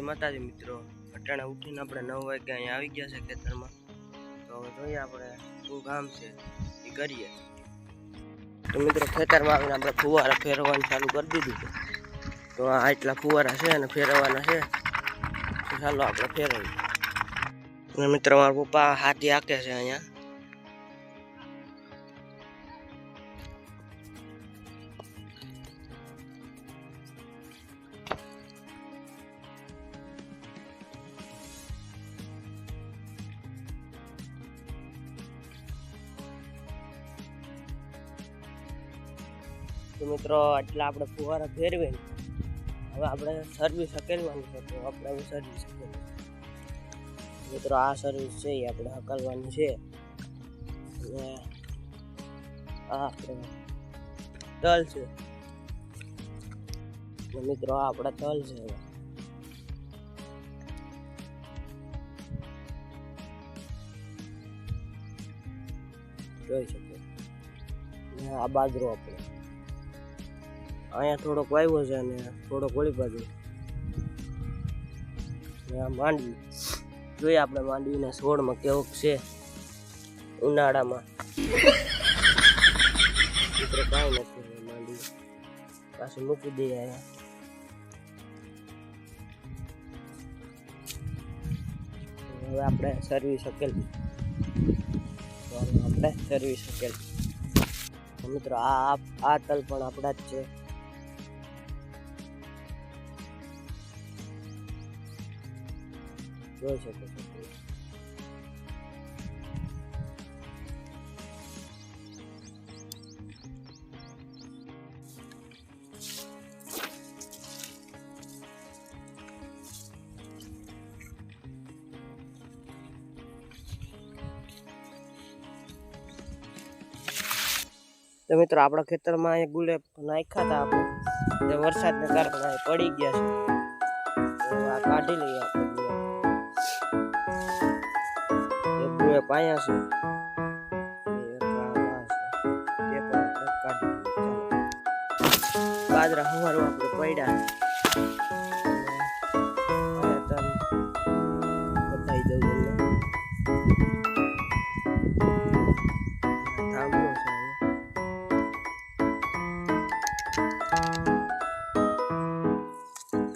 માતાજી મિત્રો, અટાણા ઉઠીને આપણે 9 વાગે અહીંયા આવી ગયા છે ખેતરમાં. તો હવે જોઈએ આપણે શું કામ છે એ કરીએ. તો મિત્રો ખેતરમાં આવીને આપણે ફુવારા ફેરવવાનું ચાલુ કરી દીધું છે. તો આ આટલા ફુવારા છે અને ફેરવવાના છે, તો ચાલો આપણે ફેરવીએ. અને મિત્રો મારા પપ્પા હાથી હાકે છે અહીંયા. તો મિત્રો આટલા આપણે ફુવારા ફેરવીને હવે આપણે સર્વિસ હકેલવાની છે. તો આપણે હવે સર્વિસ હકેલી મિત્રો, આ સર્વિસ છે એ આપણે હકાલવાની છે. અને આ આપણે તલ છે મિત્રો, આ આપણા તલ છે. જોઈ શકો આ બાજરો આપણે અહીંયા થોડોક વાવ્યો છે અને થોડોક ઓળી બાજુ માંડવી. જોઈએ આપણે માંડવીના છોડમાં કેવોક છે ઉનાળામાં. મિત્રો કાંઈ નથી, માંડવી પાછું મૂકી દઈએ અહીંયા. હવે આપણે સર્વિસ હકેલી, આપણે સર્વિસ હકેલી. મિત્રો આ તલ પણ આપણા જ છે. જોઈ શકો છો. તો મિત્રો આપણા ખેતરમાં અહીંયા ગુલેબ નાખ્યા હતા આપણે, વરસાદને કારણે પડી ગયા છે. આ કાઢી લઈએ આપણે. ગુલેબ અહીંયા છે, બાજરા સવારો આપણે પડ્યા. બતાવી દઉં થાંભલો છે.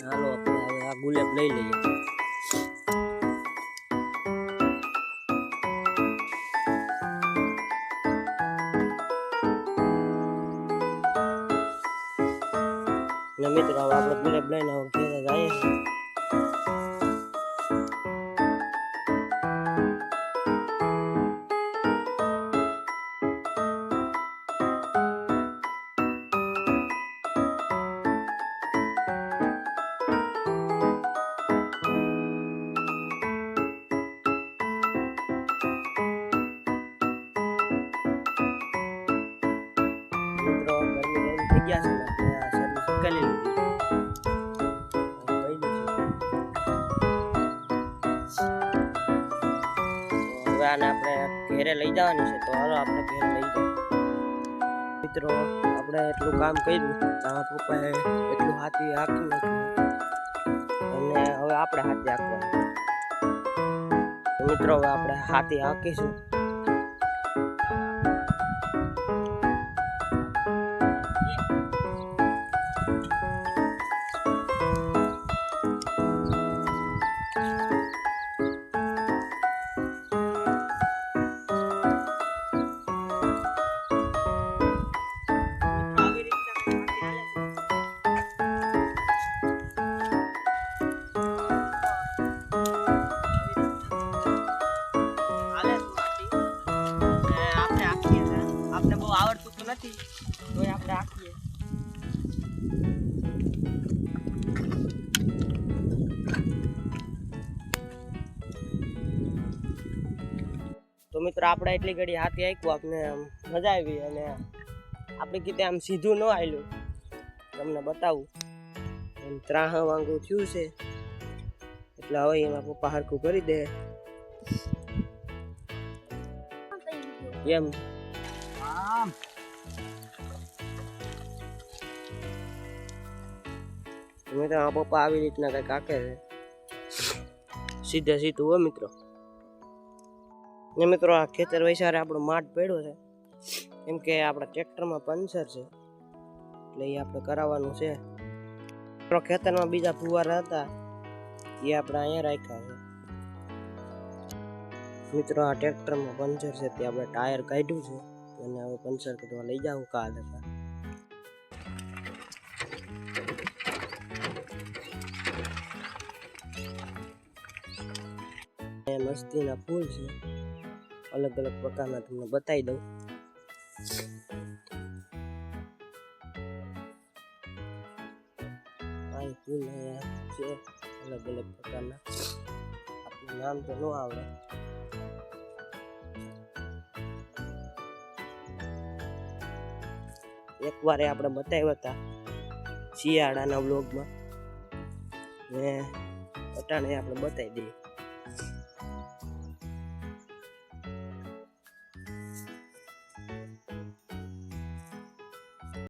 ચાલો આપણે હવે આ ગુલેબ લઈ લઈએ. મિત્રો હવે આપણે ગુલેબ લઈને ઘેરે જઈએ છીએ. મિત્રો ગરમી થઈ ગયા છે ને સર્વિસ કરી લીધી. હવે આને આપણે ઘેરે લઈ જવાની છે, તો હાલો આપણે ઘેર લઈ જઈએ. મિત્રો આપણે એટલું કામ કર્યું, તારા પપ્પાએ એટલું હાથી હાંકી નાખ્યું અને હવે આપણે હાથી હાંકવાનું. મિત્રો હવે આપણે હાથી હાંકીશું. આવડતું તો નથી તો આપણે આખીએ. તો મિત્રો આપણે એટલી ઘડી હાથી આંક્યું, આપણે મજા આવી અને આપણે કીધે આમ સીધું ન આવેલું. તમને બતાવું એમ 3 વાંગું થયું છે, એટલે હવે એમાં પપ્પા હરખું કરી દે એમ. મિત્રો આ પપ્પા આવી રીતના કંઈક આંકે છે. સીધે સીધું હો મિત્રો. ને મિત્રો આ ખેતર વૈસારે આપણો માટ પડ્યો છે, કેમ કે આપણા ટ્રેક્ટરમાં પંચર છે એટલે એ આપણે કરાવવાનું છે. મિત્રો ખેતરમાં બીજા ફુવારા હતા એ આપણે અહીંયા રાખ્યા છે. મિત્રો આ ટ્રેક્ટરમાં પંચર છે તે આપણે ટાયર કાઢ્યું છે અને હવે પંચર કરવા લઈ જાઉં કાલે. મસ્તીના ફૂલ છે, અલગ અલગ પ્રકારના તમને બતાવી દઉં. આ ફૂલ અહીંયા છે અલગ અલગ પ્રકારના, આપણું નામ તો ન આવડે. એકવાર આપણે બતાવ્યા હતા શિયાળાના વ્લોગમાં, ને અટાણે આપણે બતાવી દઈએ.